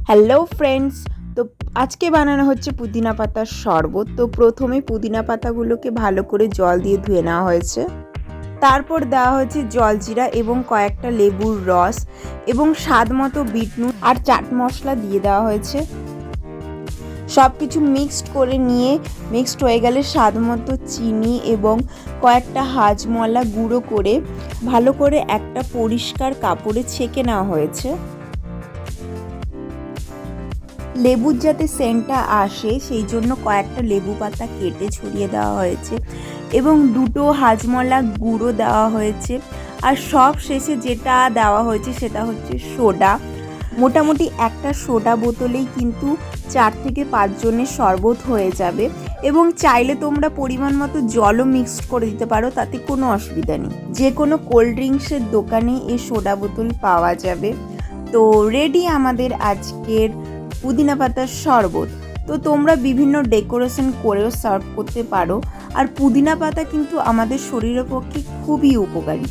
Hello friends, তো আজকে বানানো হচ্ছে পুদিনা পাতার শরবত। তো প্রথমে পুদিনা পাতাগুলোকে ভালো করে জল দিয়ে ধুয়ে নেওয়া হয়েছে। তারপর দেওয়া হয়েছে জলজিরা এবং কয়েকটা লেবুর রস এবং স্বাদ মতো বিট নুন আর চাট মশলা দিয়ে দেওয়া হয়েছে। সব কিছু মিক্সড হয়ে গেলে স্বাদ মতো চিনি এবং কয়েকটা হাজমোলা গুঁড়ো করে ভালো করে একটা পরিষ্কার কাপড়ে ছেঁকে নেওয়া হয়েছে। লেবুর যাতে সেন্টটা আসে সেই জন্য কয়েকটা লেবু পাতা কেটে ছড়িয়ে দেওয়া হয়েছে এবং দুটো হাজমোলা গুঁড়ো দেওয়া হয়েছে। আর সব শেষে যেটা দেওয়া হয়েছে সেটা হচ্ছে সোডা। মোটামুটি একটা সোডা বোতলেই কিন্তু 4 থেকে 5 জনের শরবত হয়ে যাবে এবং চাইলে তোমরা পরিমাণ মতো জলও মিক্সড করে দিতে পারো, তাতে কোনো অসুবিধা নেই। যে কোনো কোল্ড ড্রিঙ্কসের দোকানে এই সোডা বোতল পাওয়া যাবে। তো রেডি আমাদের আজকের পুদিনা পাতার শরবত। তো তোমরা বিভিন্ন ডেকোরেশন করেও সার্ভ করতে পারো। আর পুদিনা পাতা কিন্তু আমাদের শরীরের পক্ষে খুবই উপকারী।